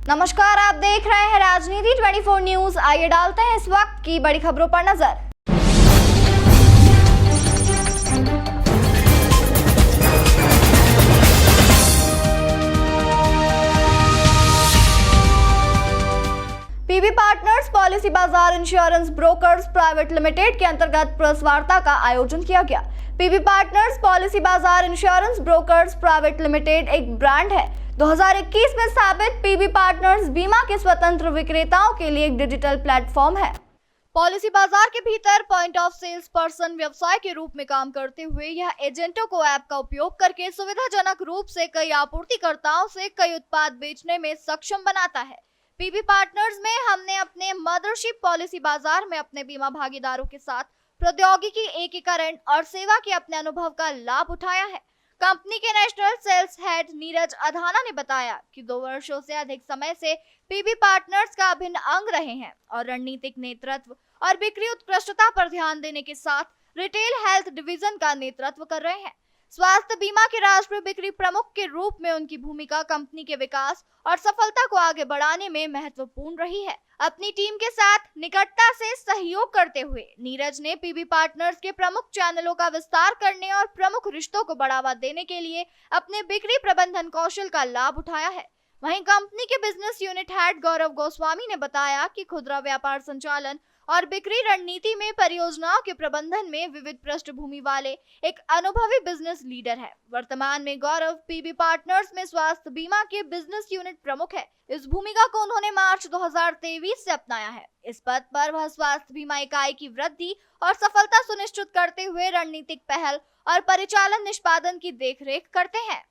नमस्कार, आप देख रहे हैं राजनीति 24 न्यूज। आइए डालते हैं इस वक्त की बड़ी खबरों पर नजर। पीबी पार्टनर्स पॉलिसी बाजार इंश्योरेंस ब्रोकर्स प्राइवेट लिमिटेड के अंतर्गत प्रेस वार्ता का आयोजन किया गया। पीबी पार्टनर्स पॉलिसी बाजार इंश्योरेंस ब्रोकर्स प्राइवेट लिमिटेड एक ब्रांड है। 2021 में स्थापित पीबी पार्टनर्स बीमा के स्वतंत्र विक्रेताओं के लिए एक डिजिटल प्लेटफॉर्म है। पॉलिसी बाजार के भीतर पॉइंट ऑफ सेल्स पर्सन व्यवसाय के रूप में काम करते हुए यह एजेंटों को ऐप का उपयोग करके सुविधाजनक रूप से कई आपूर्तिकर्ताओं से कई उत्पाद बेचने में सक्षम बनाता है। पीबी पार्टनर्स में हमने अपने मदरशिप पॉलिसी बाजार में अपने बीमा भागीदारों के साथ प्रौद्योगिकी एकीकरण और सेवा के अपने अनुभव का लाभ उठाया है। कंपनी के national sales head Neeraj Adhana ने बताया कि 2 वर्षों से अधिक समय से पीबी पार्टनर्स का अभिन्न अंग रहे हैं और रणनीतिक नेतृत्व और बिक्री उत्कृष्टता पर ध्यान देने के साथ रिटेल हेल्थ डिवीजन का नेतृत्व कर रहे हैं। स्वास्थ्य बीमा के राष्ट्रीय बिक्री प्रमुख के रूप में उनकी भूमिका कंपनी के विकास और सफलता को आगे बढ़ाने में महत्वपूर्ण रही है। अपनी टीम के साथ निकटता से सहयोग करते हुए नीरज ने पीबी पार्टनर्स के प्रमुख चैनलों का विस्तार करने और प्रमुख रिश्तों को बढ़ावा देने के लिए अपने बिक्री प्रबंधन कौशल का लाभ उठाया है। वहीं कंपनी के बिजनेस यूनिट हेड गौरव गोस्वामी ने बताया कि खुदरा व्यापार संचालन और बिक्री रणनीति में परियोजनाओं के प्रबंधन में विविध पृष्ठभूमि वाले एक अनुभवी बिजनेस लीडर है। वर्तमान में गौरव पीबी पार्टनर्स में स्वास्थ्य बीमा के बिजनेस यूनिट प्रमुख है। इस भूमिका को उन्होंने मार्च 2023 से अपनाया है। इस पद पर वह स्वास्थ्य बीमा इकाई की वृद्धि और सफलता सुनिश्चित करते हुए रणनीतिक पहल और परिचालन निष्पादन की देखरेख करते हैं।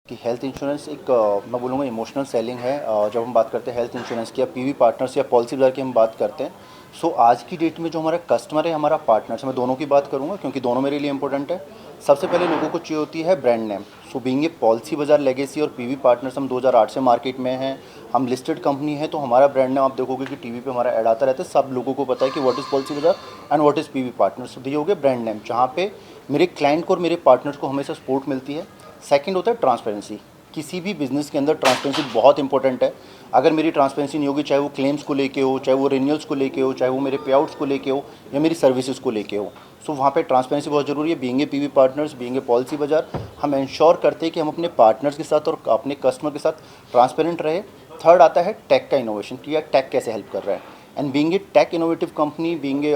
कि हेल्थ इंश्योरेंस एक मैं बोलूँगा इमोशनल सेलिंग है। जब हम बात करते हैं हेल्थ इंश्योरेंस की या पीवी पार्टनर्स या पॉलिसी बाजार की हम बात करते हैं, सो आज की डेट में जो हमारा कस्टमर है, हमारा पार्टनर्स, मैं दोनों की बात करूँगा क्योंकि दोनों मेरे लिए इंपॉर्टेंट है। सबसे पहले लोगों को चाहिए होती है brand name. So being a policy बाजार लेगेसी और पीवी पार्टनर्स हम 2008 से मार्केट में हैं, हम लिस्टेड कंपनी है, तो हमारा ब्रांड नेम आप देखोगे कि टीवी पे हमारा ऐड आता रहता है। सब लोगों को पता है कि व्हाट इज़ पॉलिसी बाजार and what is PV partners. तो ये हो गया ब्रांड नेम, जहाँ पे मेरे क्लाइंट को और मेरे पार्टनर्स को हमेशा सपोर्ट मिलती है। सेकेंड होता है ट्रांसपेरेंसी। किसी भी बिज़नेस के अंदर ट्रांसपेरेंसी बहुत इंपॉर्टेंट है। अगर मेरी ट्रांसपेरेंसी नहीं होगी, चाहे वो क्लेम्स को लेके हो, चाहे वो रिन्यूअल्स को लेके हो, चाहे वो मेरे पे आउट्स को लेके हो या मेरी सर्विसेज को लेके हो, सो वहाँ पे ट्रांसपेरेंसी बहुत ज़रूरी है। Being a PV partners, being a policy बाजार, हम इंश्योर करते हैं कि हम अपने पार्टनर्स के साथ और अपने कस्टमर के साथ ट्रांसपेरेंट रहे। थर्ड आता है टेक का इनोवेशन, कि यार टेक कैसे हेल्प कर रहा है। And being a tech innovative company, being a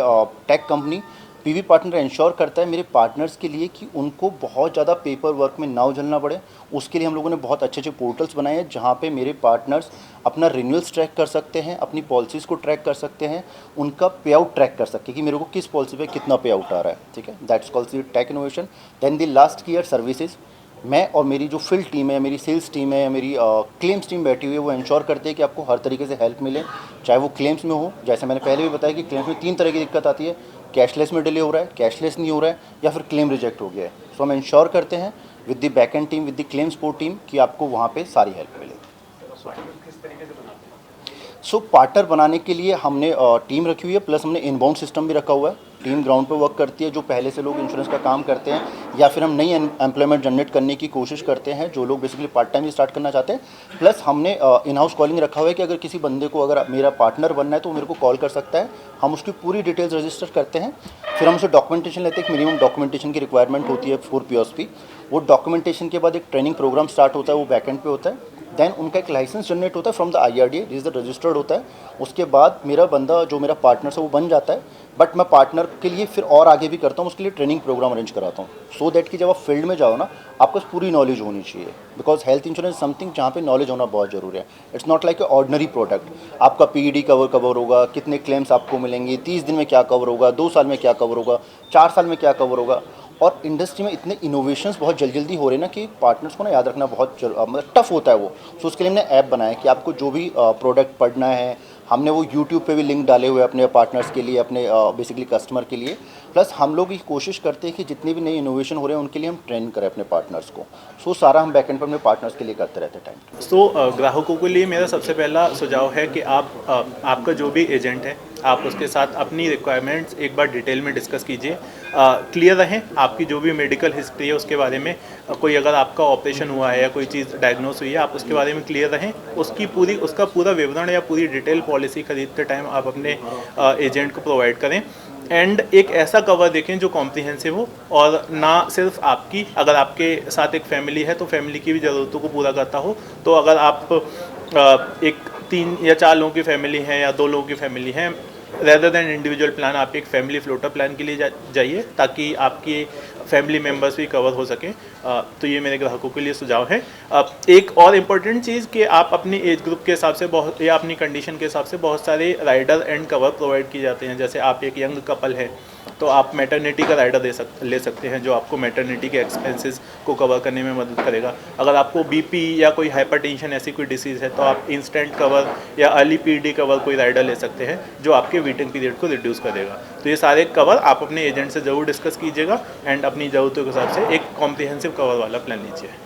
tech company, PV partner ensure करता है मेरे पार्टनर्स के लिए कि उनको बहुत ज़्यादा पेपर वर्क में ना उलझना पड़े। उसके लिए हम लोगों ने बहुत अच्छे अच्छे पोर्टल्स बनाए हैं, जहाँ पे मेरे पार्टनर्स अपना रिन्यूअल्स ट्रैक कर सकते हैं, अपनी पॉलिसीज़ को ट्रैक कर सकते हैं, उनका पे आउट ट्रैक कर सकते हैं कि मेरे को किस पॉलिसी पे कितना पे आउट आ रहा है। ठीक है, that's called tech innovation. Then the last year services, मैं और मेरी जो फील्ड टीम है, मेरी सेल्स टीम है, मेरी क्लेम्स टीम बैठी हुई है, वो इंश्योर करते हैं कि आपको हर तरीके से हेल्प मिले, चाहे वो क्लेम्स में हो। जैसे मैंने पहले भी बताया कि क्लेम्स में 3 तरह की दिक्कत आती है, कैशलेस में डिले हो रहा है, कैशलेस नहीं हो रहा है, या फिर क्लेम रिजेक्ट हो गया है। सो हम इंश्योर करते हैं with the back and team, with the claim support team, कि आपको वहाँ पे सारी हेल्प मिलेगी। सो पार्टनर बनाने के लिए हमने टीम रखी हुई है, प्लस हमने इनबाउंड सिस्टम भी रखा हुआ है। टीम ग्राउंड पे वर्क करती है, जो पहले से लोग इंश्योरेंस का काम करते हैं, या फिर हम नई एम्प्लॉयमेंट जनरेट करने की कोशिश करते हैं, जो लोग बेसिकली पार्ट टाइम स्टार्ट करना चाहते हैं। प्लस हमने इन हाउस कॉलिंग रखा हुआ है कि अगर किसी बंदे को अगर मेरा पार्टनर बनना है तो वो मेरे को कॉल कर सकता है। हम उसकी पूरी डिटेल्स रजिस्टर करते हैं, फिर हम उसे डॉक्यूमेंटेशन लेते हैं। एक मिनिमम डॉक्यूमेंटेशन की रिक्वायरमेंट होती है फॉर पीओएसपी। वो डॉक्यूमेंटेशन के बाद एक ट्रेनिंग प्रोग्राम स्टार्ट होता है, वो बैकएंड पे होता है। देन उनका एक लाइसेंस जनरेट होता है फ्रॉम द IRDA, जिस रजिस्टर्ड होता है। उसके बाद मेरा बंदा, जो मेरा पार्टनर है, वो बन जाता है। बट मैं पार्टनर के लिए फिर और आगे भी करता हूँ, उसके लिए ट्रेनिंग प्रोग्राम अरेंज कराता हूँ, सो दैट कि जब आप फील्ड में जाओ ना, आपको पूरी नॉलेज होनी चाहिए। बिकॉज हेल्थ इंश्योरेंस समथिंग जहाँ पे नॉलेज होना बहुत ज़रूरी है। It's not like a ordinary product. आपका PED कवर होगा, कितने क्लेम्स आपको मिलेंगे, 30 दिन में क्या कवर होगा, 2 साल में क्या कवर होगा, 4 साल में क्या कवर होगा। और इंडस्ट्री में इतने इनोवेशंस बहुत जल्दी हो रहे हैं ना, कि पार्टनर्स को ना याद रखना बहुत मतलब टफ होता है वो। सो उसके लिए हमने ऐप बनाया कि आपको जो भी प्रोडक्ट पढ़ना है, हमने वो यूट्यूब पे भी लिंक डाले हुए अपने पार्टनर्स के लिए, अपने बेसिकली कस्टमर के लिए। प्लस हम लोग ये कोशिश करते हैं कि जितने भी नए इनोवेशन हो रहे हैं उनके लिए हम ट्रेन करें अपने पार्टनर्स को। सो सारा हम बैकएंड पर अपने पार्टनर्स के लिए करते रहते हैं टाइम। ग्राहकों के लिए मेरा सबसे पहला सुझाव है कि आपका जो भी एजेंट है, आप उसके साथ अपनी रिक्वायरमेंट्स एक बार डिटेल में डिस्कस कीजिए। क्लियर रहें, आपकी जो भी मेडिकल हिस्ट्री है उसके बारे में, कोई अगर आपका ऑपरेशन हुआ है या कोई चीज़ डायग्नोस हुई है, आप उसके बारे में क्लियर रहें। उसका पूरा विवरण या पूरी डिटेल पॉलिसी खरीदते टाइम आप अपने एजेंट को प्रोवाइड करें। एंड एक ऐसा कवर देखें जो कॉम्प्रिहेंसिव हो और ना सिर्फ आपकी, अगर आपके साथ एक फैमिली है तो फैमिली की भी ज़रूरतों को पूरा करता हो। तो अगर आप एक 3 या 4 लोगों की फैमिली है या 2 लोगों की फैमिली है, रेदर देन इंडिविजुअल प्लान आप एक फैमिली फ्लोटर प्लान के लिए जाइए ताकि आपकी फैमिली मेम्बर्स भी कवर हो सकें। तो ये मेरे ग्राहकों के लिए सुझाव है। एक और इम्पॉर्टेंट चीज़ कि आप अपनी एज ग्रुप के हिसाब से बहुत या अपनी कंडीशन के हिसाब से बहुत सारे राइडर एंड कवर प्रोवाइड किए जाते हैं। जैसे आप एक यंग कपल है तो आप मैटरनिटी का राइडर ले सकते हैं जो आपको मैटरनिटी के एक्सपेंसेस को कवर करने में मदद करेगा। अगर आपको बीपी या कोई हाइपरटेंशन ऐसी कोई डिसीज़ है तो आप इंस्टेंट कवर या अर्ली पीडी कवर कोई राइडर ले सकते हैं जो आपके वेटिंग पीरियड को रिड्यूस करेगा। तो ये सारे कवर आप अपने एजेंट से ज़रूर डिस्कस कीजिएगा एंड अपनी ज़रूरतों के हिसाब से एक कॉम्प्रिहेंसिव कवर वाला प्लान लीजिए।